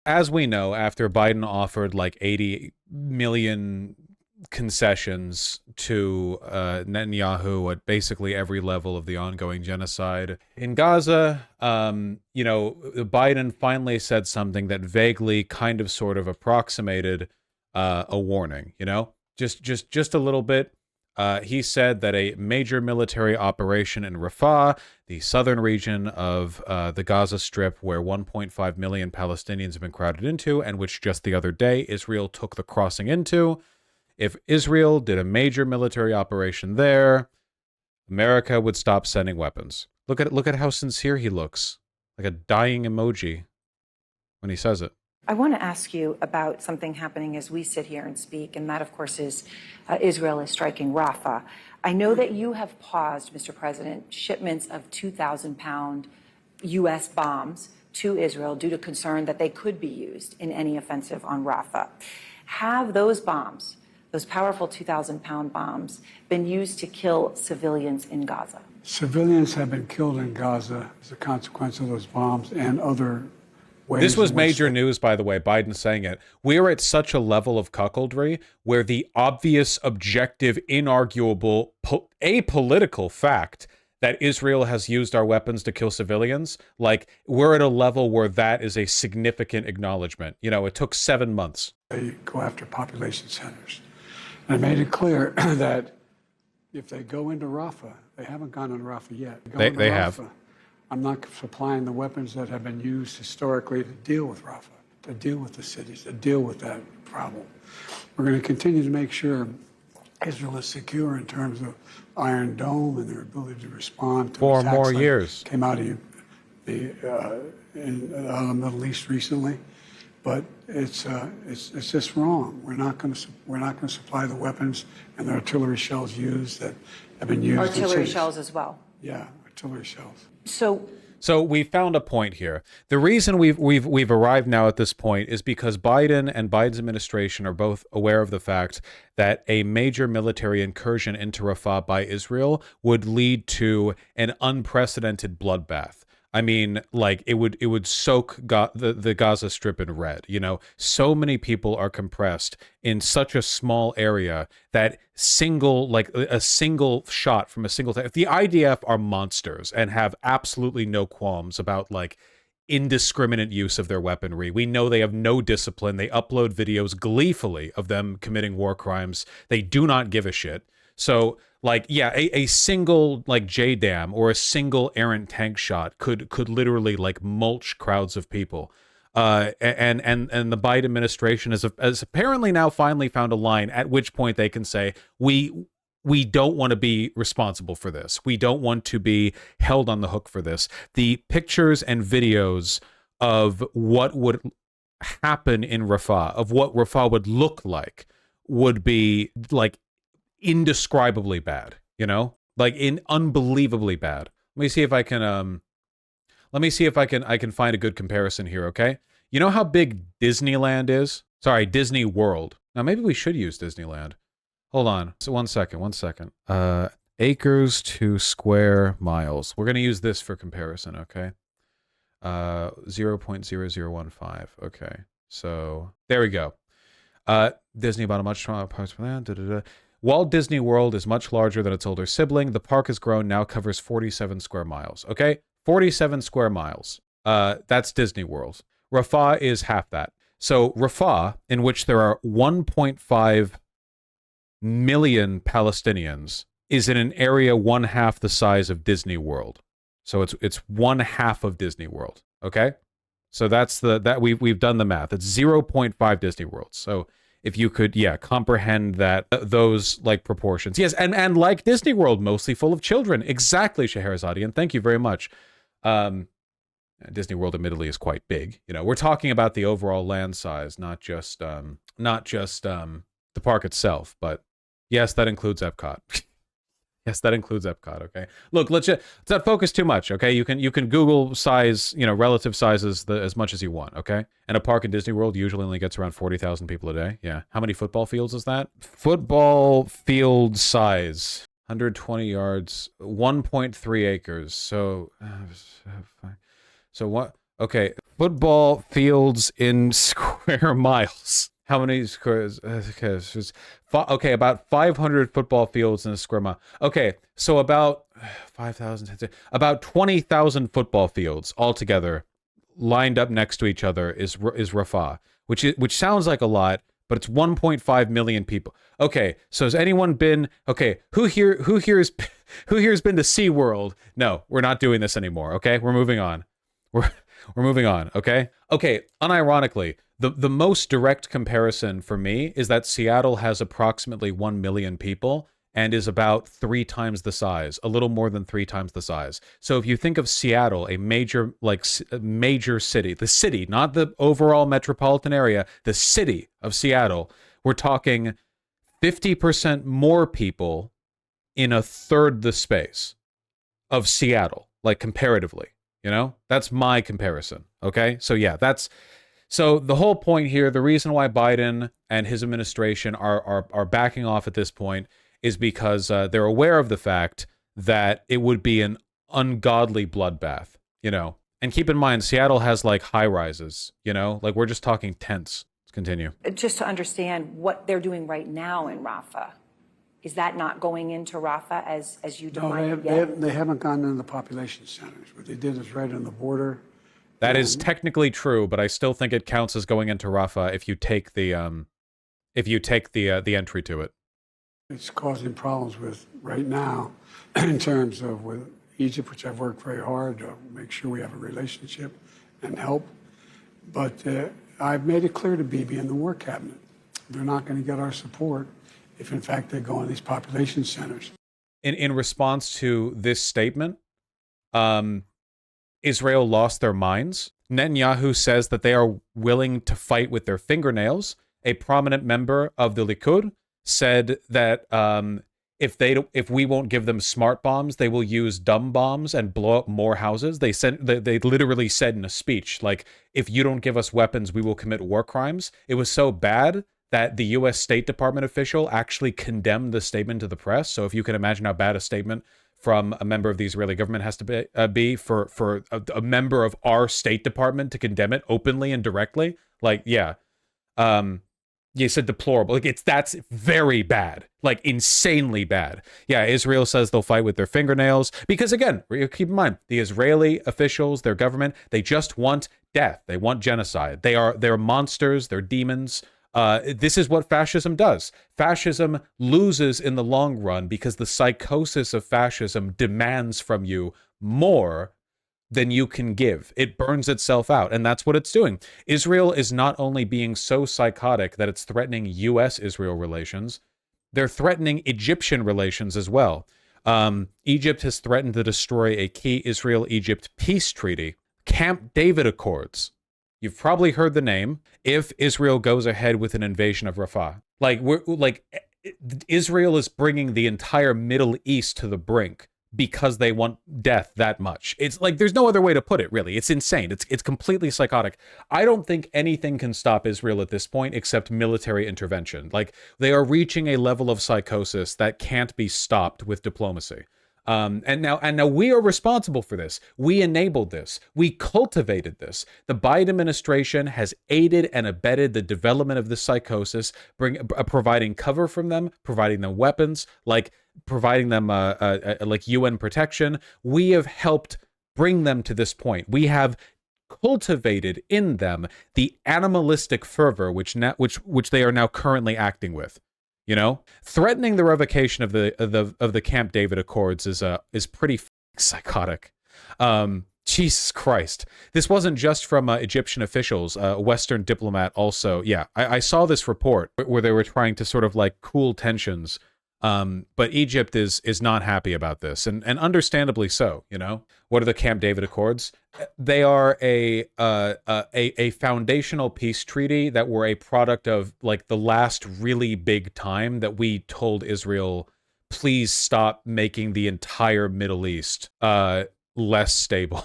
as we know, after Biden offered like 80 million concessions to Netanyahu at basically every level of the ongoing genocide in Gaza, Biden finally said something that vaguely, kind of, sort of approximated a warning. Just a little bit. He said that a major military operation in Rafah, the southern region of the Gaza Strip, where 1.5 million Palestinians have been crowded into, and which just the other day Israel took the crossing into. If Israel did a major military operation there, America would stop sending weapons. Look at how sincere he looks, like a dying emoji when he says it. I want to ask you about something happening as we sit here and speak, and that, of course, is Israel is striking Rafa. I know that you have paused, Mr. President, shipments of 2,000-pound U.S. bombs to Israel due to concern that they could be used in any offensive on Rafa. Have those bombs, those powerful 2,000-pound bombs, been used to kill civilians in Gaza? Civilians have been killed in Gaza as a consequence of those bombs and other ways. This was major news, by the way, Biden saying it. We're at such a level of cuckoldry where the obvious, objective, inarguable, apolitical fact that Israel has used our weapons to kill civilians, like, we're at a level where that is a significant acknowledgement. It took 7 months. They go after population centers. And I made it clear that if they go into Rafah, they haven't gone into Rafah yet. They have. I'm not supplying the weapons that have been used historically to deal with Rafah, to deal with the cities, to deal with that problem. We're going to continue to make sure Israel is secure in terms of Iron Dome and their ability to respond to for more years. Came out of the Middle East recently, but it's just wrong. We're not going to supply the weapons and the artillery shells used that have been used. Artillery shells as well. Yeah, artillery shells. So we found a point here. The reason we've arrived now at this point is because Biden and Biden's administration are both aware of the fact that a major military incursion into Rafah by Israel would lead to an unprecedented bloodbath. I mean, like, it would soak the Gaza Strip in red. So many people are compressed in such a small area that a single shot from a single time. The IDF are monsters and have absolutely no qualms about, like, indiscriminate use of their weaponry. We know they have no discipline. They upload videos gleefully of them committing war crimes. They do not give a shit. So, like, yeah, a single, like, JDAM or a single errant tank shot could literally, like, mulch crowds of people. And the Biden administration has apparently now finally found a line at which point they can say, we don't want to be responsible for this. We don't want to be held on the hook for this. The pictures and videos of what would happen in Rafah, of what Rafah would look like, would be, like, indescribably bad, like, unbelievably bad. Let me see if I can I can find a good comparison here, okay? You know how big Disneyland is? Sorry, Disney World. Now maybe we should use Disneyland. Hold on. So one second. Acres to square miles. We're going to use this for comparison, okay? 0.0015. Okay. So there we go. Disney bought a much smaller parts for that. Walt Disney World is much larger than its older sibling. The park has grown, now covers 47 square miles. Okay? 47 square miles. That's Disney World. Rafah is half that. So Rafah, in which there are 1.5 million Palestinians, is in an area 1/2 the size of Disney World. So it's 1/2 of Disney World. Okay? So that's we've done the math. It's 0.5 Disney Worlds. So if you could, comprehend those, like, proportions. Yes, and like Disney World, mostly full of children. Exactly, Scheherazade, and thank you very much. Disney World, admittedly, is quite big. We're talking about the overall land size, not just the park itself. But yes, that includes Epcot. Yes, that includes Epcot, okay? Look, let's not focus too much, okay? You can Google size, relative sizes as much as you want, okay? And a park in Disney World usually only gets around 40,000 people a day. Yeah. How many football fields is that? Football field size, 120 yards, 1.3 acres. So what? Okay, football fields in square miles. How many squares? Okay, about 500 football fields in a square mile. Okay, so about 5,000, about 20,000 football fields altogether, lined up next to each other is Rafa, which sounds like a lot, but it's 1.5 million people. Okay, so has anyone been? Okay, who here's been to SeaWorld? No, we're not doing this anymore. Okay, we're moving on. We're moving on. Okay. Okay. Unironically, the most direct comparison for me is that Seattle has approximately 1 million people and is about 3 times the size, a little more than 3 times the size. So if you think of Seattle, a major major city, the city, not the overall metropolitan area, the city of Seattle, we're talking 50% more people in a third the space of Seattle, like comparatively. You know, that's my comparison. Okay. So yeah, so the whole point here, the reason why Biden and his administration are backing off at this point is because they're aware of the fact that it would be an ungodly bloodbath, you know. And keep in mind, Seattle has like high rises, you know, like we're just talking tents. Let's continue. Just to understand what they're doing right now in Rafah. Is that not going into Rafah as you define it? They haven't gone into the population centers. What they did is right on the border. That is technically true, but I still think it counts as going into Rafah if you take the entry to it. It's causing problems with right now in terms of with Egypt, which I've worked very hard to make sure we have a relationship and help. But I've made it clear to Bibi and the War Cabinet, they're not going to get our support if in fact they go in these population centers. In response to this statement, Israel lost their minds. Netanyahu says that they are willing to fight with their fingernails. A prominent member of the Likud said that if we won't give them smart bombs, they will use dumb bombs and blow up more houses. They literally said in a speech, like, if you don't give us weapons, we will commit war crimes. It was so bad that the U.S. State Department official actually condemned the statement to the press. So if you can imagine how bad a statement from a member of the Israeli government has to be for a member of our State Department to condemn it openly and directly, like, yeah. You said deplorable. Like, that's very bad, like insanely bad. Yeah, Israel says they'll fight with their fingernails because, again, keep in mind, the Israeli officials, their government, they just want death. They want genocide. They're monsters. They're demons. This is what fascism does. Fascism loses in the long run because the psychosis of fascism demands from you more than you can give. It burns itself out, and that's what it's doing. Israel is not only being so psychotic that it's threatening U.S.-Israel relations, they're threatening Egyptian relations as well. Egypt has threatened to destroy a key Israel-Egypt peace treaty, Camp David Accords. You've probably heard the name. If Israel goes ahead with an invasion of Rafah, Israel is bringing the entire Middle East to the brink because they want death that much. It's like, there's no other way to put it, really. It's insane. It's completely psychotic. I don't think anything can stop Israel at this point except military intervention. Like, they are reaching a level of psychosis that can't be stopped with diplomacy. And now we are responsible for this. We enabled this. We cultivated this. The Biden administration has aided and abetted the development of this psychosis, providing cover from them, providing them weapons, like providing them like UN protection. We have helped bring them to this point. We have cultivated in them the animalistic fervor which they are now currently acting with. You know, threatening the revocation of the Camp David Accords is pretty psychotic. Jesus Christ, this wasn't just from Egyptian officials. A Western diplomat also. Yeah, I saw this report where they were trying to sort of like cool tensions. But Egypt is not happy about this, and understandably so. You know, what are the Camp David Accords? They are a foundational peace treaty that were a product of like the last really big time that we told Israel, please stop making the entire Middle East less stable.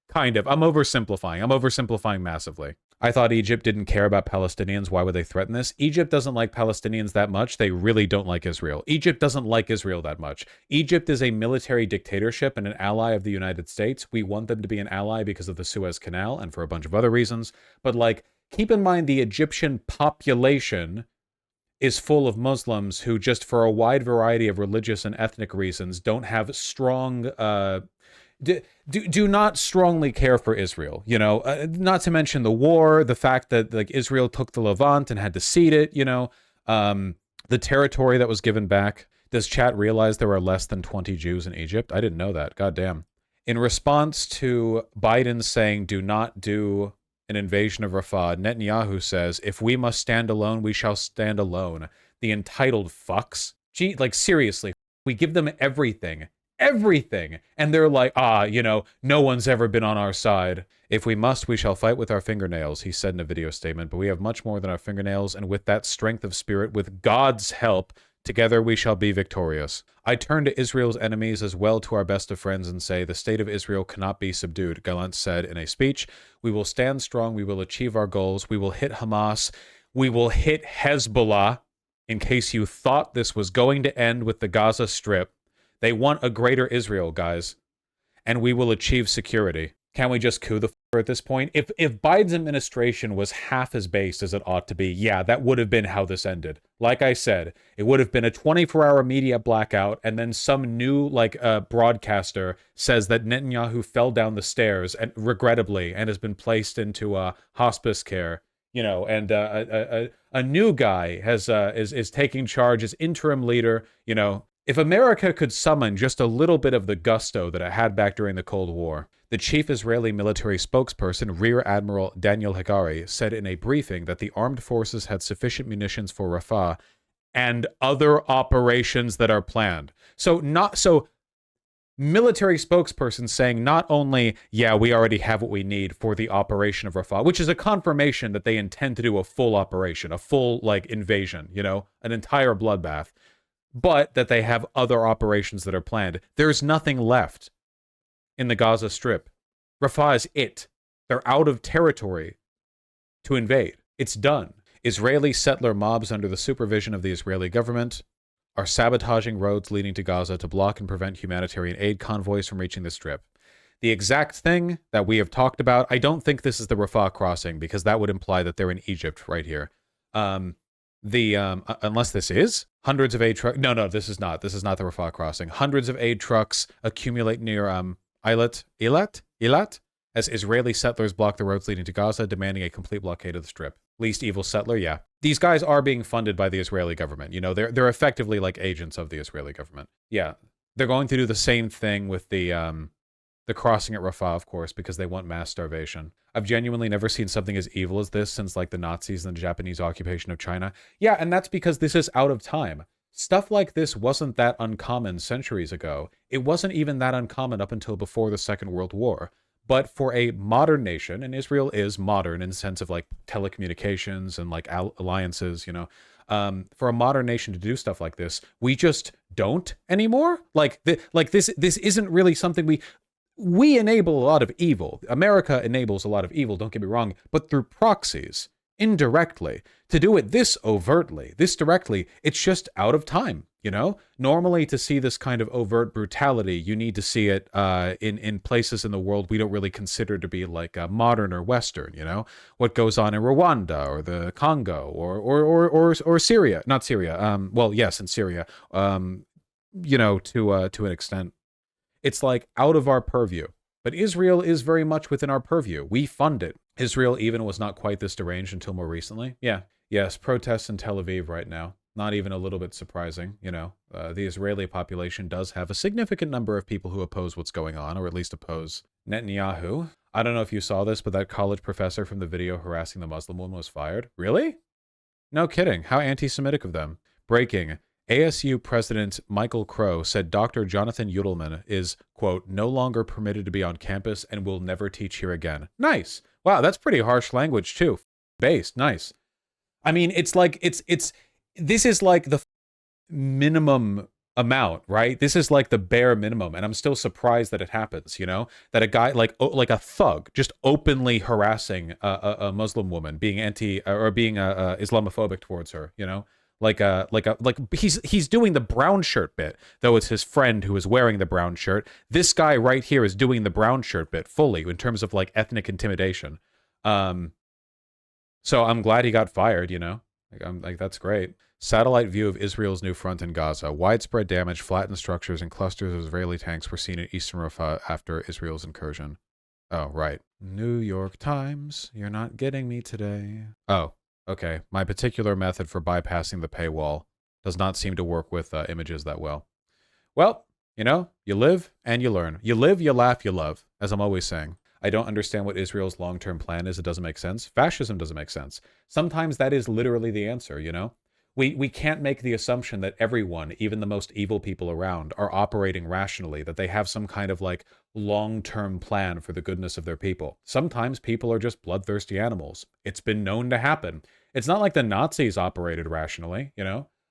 Kind of. I'm oversimplifying massively. I thought Egypt didn't care about Palestinians. Why would they threaten this? Egypt doesn't like Palestinians that much. They really don't like Israel. Egypt doesn't like Israel that much. Egypt is a military dictatorship and an ally of the United States. We want them to be an ally because of the Suez Canal and for a bunch of other reasons. But like, keep in mind the Egyptian population is full of Muslims who just for a wide variety of religious and ethnic reasons don't have strong do not strongly care for Israel, you know, not to mention the war, the fact that like Israel took the Levant and had to cede it, you know, the territory that was given back. Does chat realize there are less than 20 Jews in Egypt? I didn't know that. God damn. In response to Biden saying do not do an invasion of Rafah, Netanyahu says, if we must stand alone, we shall stand alone. The entitled fucks. Gee, like seriously, we give them everything. Everything. And they're like, you know, no one's ever been on our side. If we must, we shall fight with our fingernails, he said in a video statement, but we have much more than our fingernails, and with that strength of spirit, with God's help, together we shall be victorious. I turn to Israel's enemies as well to our best of friends and say, the state of Israel cannot be subdued, Gallant said in a speech. We will stand strong, we will achieve our goals, we will hit Hamas, we will hit Hezbollah, in case you thought this was going to end with the Gaza Strip. They want a greater Israel, guys, and we will achieve security. Can we just coup the f***er at this point? If Biden's administration was half as based as it ought to be, yeah, that would have been how this ended. Like I said, it would have been a 24-hour media blackout, and then some new broadcaster says that Netanyahu fell down the stairs and regrettably and has been placed into hospice care. You know, and a new guy is taking charge as interim leader. You know. If America could summon just a little bit of the gusto that it had back during the Cold War, the chief Israeli military spokesperson, Rear Admiral Daniel Hagari, said in a briefing that the armed forces had sufficient munitions for Rafah and other operations that are planned. So military spokesperson saying not only, yeah, we already have what we need for the operation of Rafah, which is a confirmation that they intend to do a full operation, a full invasion, you know, an entire bloodbath, but that they have other operations that are planned. There's nothing left in the Gaza Strip. Rafah is it. They're out of territory to invade. It's done. Israeli settler mobs under the supervision of the Israeli government are sabotaging roads leading to Gaza to block and prevent humanitarian aid convoys from reaching the Strip. The exact thing that we have talked about, I don't think this is the Rafah crossing, because that would imply that they're in Egypt right here. Unless this is hundreds of aid trucks. No, this is not the Rafah crossing. Hundreds of aid trucks accumulate near Eilat as Israeli settlers block the roads leading to Gaza, demanding a complete blockade of the Strip. Least evil settler, yeah. These guys are being funded by the Israeli government. You know, they're effectively like agents of the Israeli government. Yeah, they're going to do the same thing with the crossing at Rafah, of course, because they want mass starvation. I've genuinely never seen something as evil as this since like the Nazis and the Japanese occupation of China. Yeah, and that's because this is out of time. Stuff like this wasn't that uncommon centuries ago. It wasn't even that uncommon up until before the Second World War. But for a modern nation, and Israel is modern in the sense of like telecommunications and like alliances, you know, for a modern nation to do stuff like this, we just don't anymore. This isn't really something we enable a lot of evil. America enables a lot of evil, don't get me wrong, but through proxies, indirectly. To do it this overtly, this directly, it's just out of time, you know? Normally, to see this kind of overt brutality, you need to see it in places in the world we don't really consider to be like modern or Western, you know? What goes on in Rwanda or the Congo or Syria. Not Syria. Well, yes, in Syria, you know, to an extent. It's like out of our purview. But Israel is very much within our purview. We fund it. Israel even was not quite this deranged until more recently. Yeah. Yes, protests in Tel Aviv right now. Not even a little bit surprising, you know. The Israeli population does have a significant number of people who oppose what's going on, or at least oppose Netanyahu. I don't know if you saw this, but that college professor from the video harassing the Muslim woman was fired. Really? No kidding. How anti-Semitic of them. Breaking. ASU President Michael Crow said Dr. Jonathan Yudelman is, quote, no longer permitted to be on campus and will never teach here again. Nice. Wow, that's pretty harsh language, too. Based. Nice. I mean, it's like, this is like the minimum amount, right? This is like the bare minimum, and I'm still surprised that it happens. That a guy like a thug just openly harassing a Muslim woman, being anti or being Islamophobic towards her. Like he's doing the brown shirt bit, though it's his friend who is wearing the brown shirt. This guy right here is doing the brown shirt bit fully in terms of like ethnic intimidation. So I'm glad he got fired. I'm like, that's great. Satellite view of Israel's new front in Gaza. Widespread damage, flattened structures, and clusters of Israeli tanks were seen in eastern Rafa after Israel's incursion. Oh, right. New York Times, you're not getting me today. Oh, okay. My particular method for bypassing the paywall does not seem to work with images that well. Well, you live and you learn. You live, you laugh, you love, as I'm always saying. I don't understand what Israel's long-term plan is. It doesn't make sense. Fascism doesn't make sense. Sometimes that is literally the answer, We can't make the assumption that everyone, even the most evil people around, are operating rationally, that they have some kind of like long-term plan for the goodness of their people. Sometimes people are just bloodthirsty animals. It's been known to happen. It's not like the Nazis operated rationally,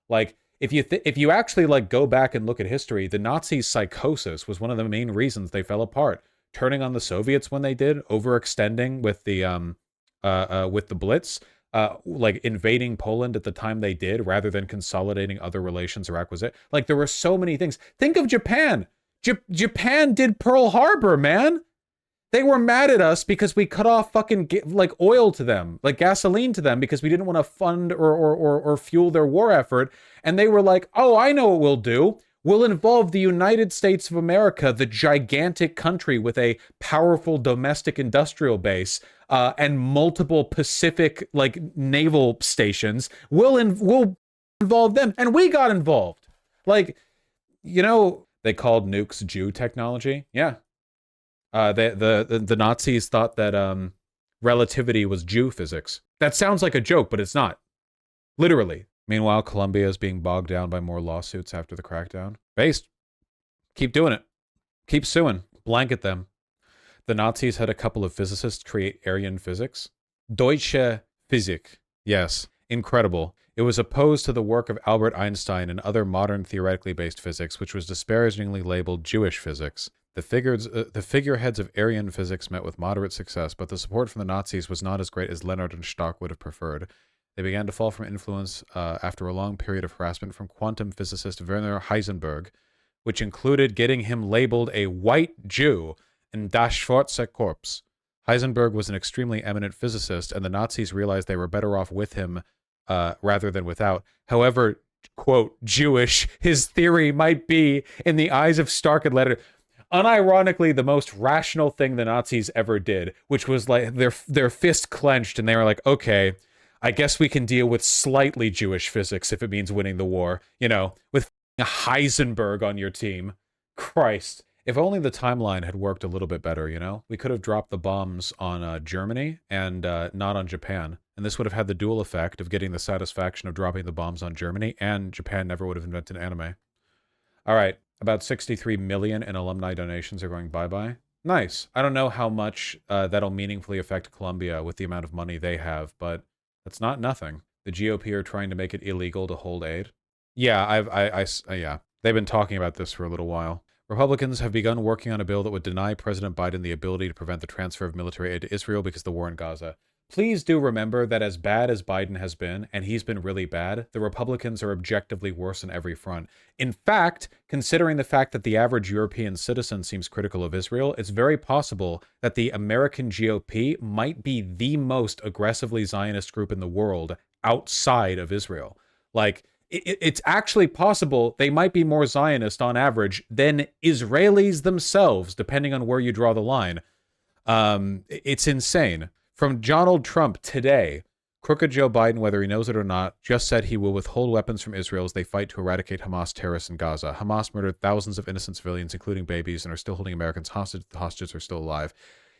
Like if you actually like go back and look at history, the Nazis' psychosis was one of the main reasons they fell apart. Turning on the Soviets when they did, overextending with the Blitz, like invading Poland at the time they did, rather than consolidating other relations or acquisition. Like there were so many things. Think of Japan. Japan did Pearl Harbor, man. They were mad at us because we cut off fucking like oil to them, like gasoline to them, because we didn't want to fund or fuel their war effort. And they were like, oh, I know what we'll do. Will involve the United States of America, the gigantic country with a powerful domestic industrial base and multiple Pacific like naval stations. Will involve them, and we got involved. Like, they called nukes Jew technology. Yeah, the Nazis thought that relativity was Jew physics. That sounds like a joke, but it's not. Literally. Meanwhile, Colombia is being bogged down by more lawsuits after the crackdown. Based. Keep doing it. Keep suing. Blanket them. The Nazis had a couple of physicists create Aryan Physics. Deutsche Physik. Yes. Incredible. It was opposed to the work of Albert Einstein and other modern theoretically based physics, which was disparagingly labeled Jewish physics. The figureheads of Aryan Physics met with moderate success, but the support from the Nazis was not as great as Leonard and Stock would have preferred. They began to fall from influence after a long period of harassment from quantum physicist Werner Heisenberg, which included getting him labeled a white Jew in Das Schwarze Korps. Heisenberg was an extremely eminent physicist, and the Nazis realized they were better off with him rather than without. However, quote, Jewish his theory might be in the eyes of Stark and Leonard. Unironically, the most rational thing the Nazis ever did, which was like their fist clenched, and they were like, okay, I guess we can deal with slightly Jewish physics if it means winning the war, with Heisenberg on your team. Christ. If only the timeline had worked a little bit better, We could have dropped the bombs on Germany and not on Japan. And this would have had the dual effect of getting the satisfaction of dropping the bombs on Germany, and Japan never would have invented anime. All right, about 63 million in alumni donations are going bye-bye. Nice. I don't know how much that'll meaningfully affect Colombia with the amount of money they have, but that's not nothing. The GOP are trying to make it illegal to hold aid. Yeah, yeah. They've been talking about this for a little while. Republicans have begun working on a bill that would deny President Biden the ability to prevent the transfer of military aid to Israel because of the war in Gaza. Please do remember that as bad as Biden has been, and he's been really bad, the Republicans are objectively worse on every front. In fact, considering the fact that the average European citizen seems critical of Israel, it's very possible that the American GOP might be the most aggressively Zionist group in the world outside of Israel. Like, it's actually possible they might be more Zionist on average than Israelis themselves, depending on where you draw the line. It's insane. From Donald Trump today, crooked Joe Biden, whether he knows it or not, just said he will withhold weapons from Israel as they fight to eradicate Hamas terrorists in Gaza. Hamas murdered thousands of innocent civilians, including babies, and are still holding Americans hostage. The hostages are still alive.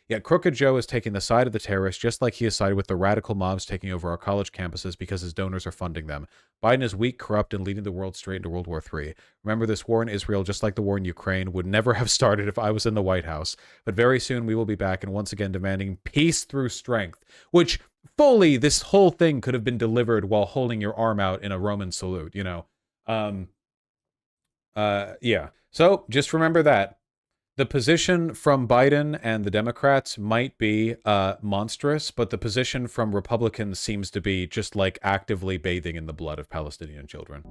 Yet crooked Joe is taking the side of the terrorists, just like he is sided with the radical mobs taking over our college campuses because his donors are funding them. Biden is weak, corrupt, and leading the world straight into World War III. Remember, this war in Israel, just like the war in Ukraine, would never have started if I was in the White House. But very soon we will be back and once again demanding peace through strength, which fully this whole thing could have been delivered while holding your arm out in a Roman salute, Yeah. So just remember that. The position from Biden and the Democrats might be monstrous, but the position from Republicans seems to be just like actively bathing in the blood of Palestinian children.